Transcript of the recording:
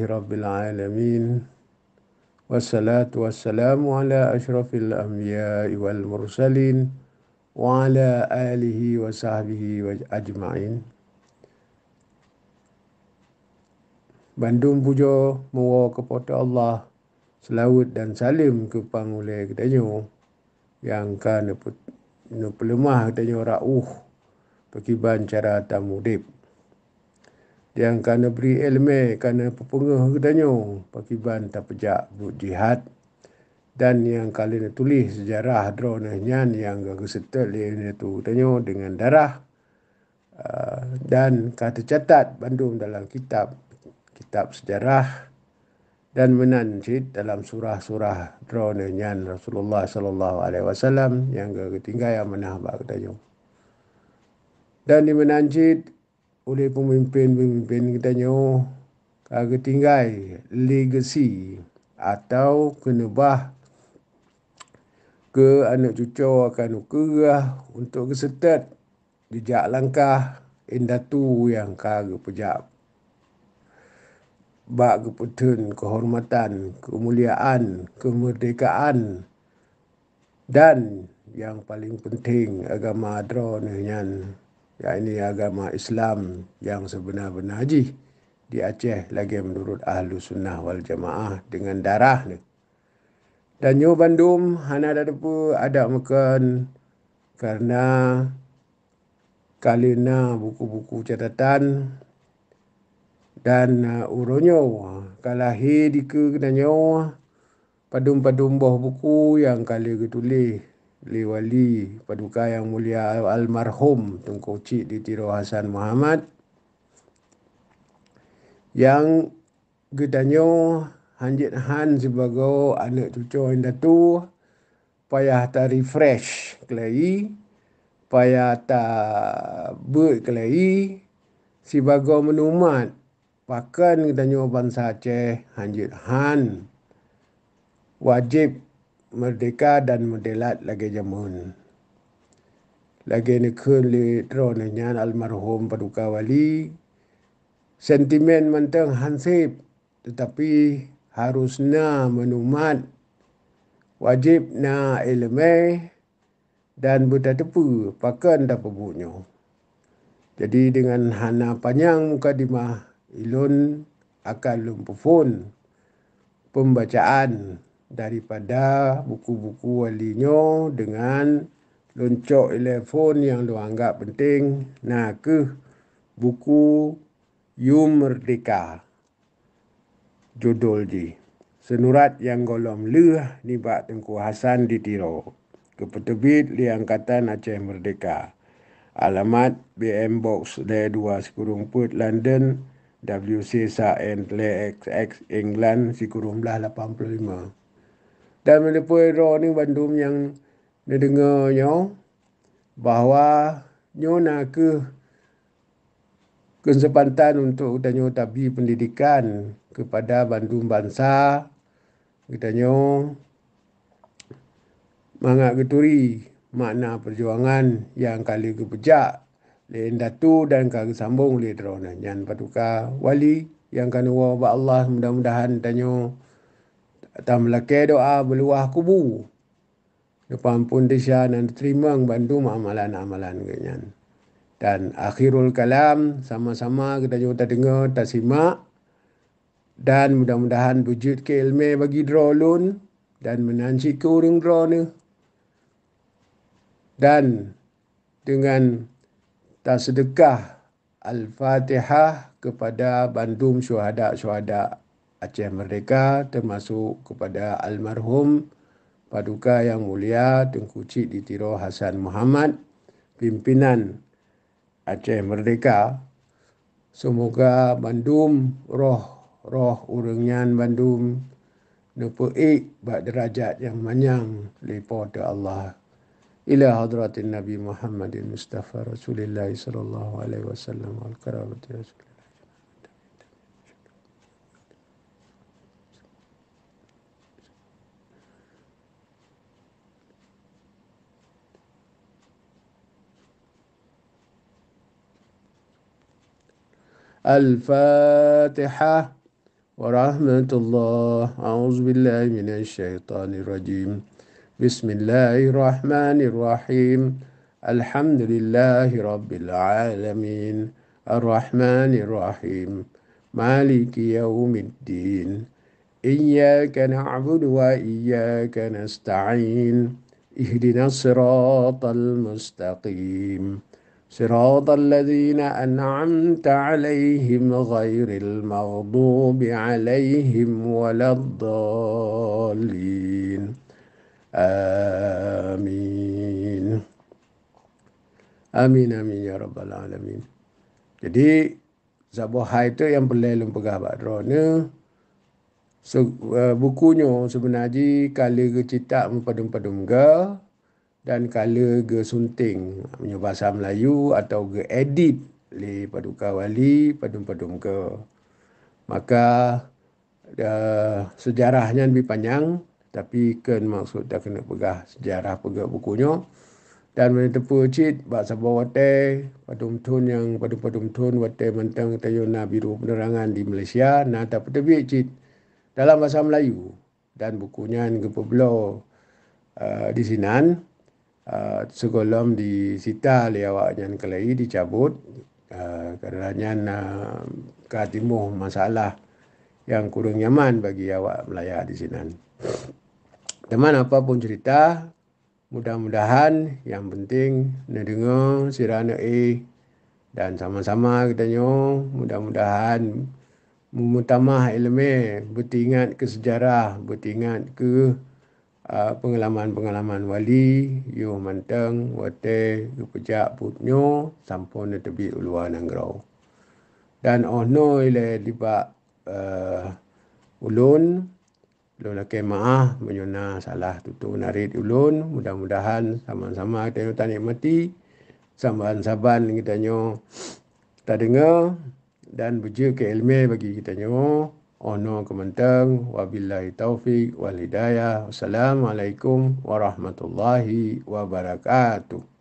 Rabbil alamin. Wassalatu wassalamu ala asyrafil anbiya'i wal mursalin wa ala alihi wa sahbihi wa ajma'in. Bandung puja mawa kepada Allah, selawat dan salim ke pangulai kedanyo yang kan pelemah kedanyo rauh pakiban cara tamudip. Yang kana beri ilmu kana pepengah kedanyo pakiban tapejak bu jihad. Dan yang kali ni tulis sejarah drone nyan yang kesetel dia tu kedanyo dengan darah. Dan kata catat Bandung dalam kitab sejarah dan menancit dalam surah-surah drone nyan Rasulullah sallallahu alaihi wasallam yang ketinggai amanah ba kedanyo. Dan dimenancit oleh pemimpin-pemimpin kedanyo ketinggai legasi atau kenebah ke anak cucu akan ukerah untuk kesetat jejak langkah indatu yang kage pejak bak keputun kehormatan, kemuliaan, kemerdekaan dan yang paling penting agama drone nyan, yakni agama Islam yang sebenar-benar haji di Aceh lagi menurut ahlu sunnah wal jamaah dengan darah ni. Dan nyo Bandung hana ada makan karena kalina buku-buku catatan dan uronyo kalahi di ke kedanyo padum-padum boh buku yang kali ketulis li wali paduka yang mulia almarhum Tunku Cik Ditiro Hasan Muhammad yang kedanyo hanjit han sebagai anak cucu indatu payah ta refresh kelai, payah ta ber kelai, sebagai menumat pakan kedanyo bangsa Aceh hanjit han wajib merdeka dan mendelat lagi jamun. Lagi ni li drone nyan almarhum paduka wali sentimen mentang hansip tetapi harusnya menumat wajib na ilmu dan bertepu pakan dapat bunyo. Jadi dengan hana panjang mukadimah ilun akan lumpufun pembacaan daripada buku-buku walinyo dengan loncok telefon yang lu anggap penting. Nah ke buku Yum Merdeka. Judul di. Senurat yang golom leh ni bak Tengku Hasan Ditiro. Kepeterbit li Angkatan Aceh Merdeka. Alamat BM Box D2 Sekurung London WC SAN XX England Sekurung 85. Dan melepui roh ni Bandung yang didengarnya bahawa nyo nak ke kesempatan untuk kita tabi pendidikan kepada Bandung bangsa, kita mangak geturi makna perjuangan yang kali kepejak lain datu dan kali sambung le drone nyan paduka wali yang kan wa Allah mudah-mudahan tanyo tam lake doa beluah kubu depan pun disya dan terima Bandung amalan-amalan kenyan. Dan akhirul kalam sama-sama kita juga dengar, tak simak dan mudah-mudahan wujud ke ilmu bagi drolun dan menanci ke urung drone dan dengan tak sedekah Al-Fatihah kepada Bandung syuhada-syuhada Aceh Merdeka termasuk kepada almarhum Paduka Yang Mulia Tengku Cik Ditiro Hasan Muhammad, pimpinan Aceh Merdeka. Semoga Bandung roh urangnya Bandung nepeik bak derajat yang manyang lipada Allah. Ila hadratin Nabi Muhammadin Mustafa Rasulullah sallallahu alaihi wasallam wal karamati Rasulullah. Al-Fatihah. ورحمة الله. أعوذ بالله من الشيطان الرجيم. بسم الله الرحمن الرحيم. الحمد لله رب العالمين الرحمن الرحيم مالك يوم الدين إياك نعبد وإياك نستعين اهدنا الصراط المستقيم صراط الذين أنعمت عليهم غير المغضوب عليهم ولا الضالين آمين. Amin amin ya rabbal alamin. Jadi Zabuhai itu yang pelai pegah badrone bukunya sebenarnya kala ke cetak mempadum-padum ke dan kala ke sunting punya bahasa Melayu atau ke edit li paduka wali padum-padum ke. Maka sejarahnya lebih panjang tapi kan maksud tak kena pegah sejarah pegah bukunya. Dan menepu cit bahasa bawate padum tun yang padum-padum tun wate mentang tayuna biru penerangan di Malaysia na tak tebi cit dalam bahasa Melayu dan bukunya yang kepeblo di sinan segolom di sita liawaknya kelai dicabut kerana katimuh masalah yang kurang nyaman bagi awak Melaya di sinan. Teman apapun cerita, mudah-mudahan yang penting dengar sirana dan sama-sama kita mudah-mudahan memutamah ilmu bertingat ke sejarah, bertingat ke pengalaman-pengalaman wali yo mantang wate kepejak putnyo sampun tebi uluan anggrau. Dan ono ile liba ulun lelaki maah menyuna salah tutu narid ulun, mudah-mudahan sama-sama kita nikmati saban-saban kita tak dengar dan beja ke ilmu bagi kita ono kementang wabillahi taufik wal hidayah. Wassalamualaikum warahmatullahi wabarakatuh.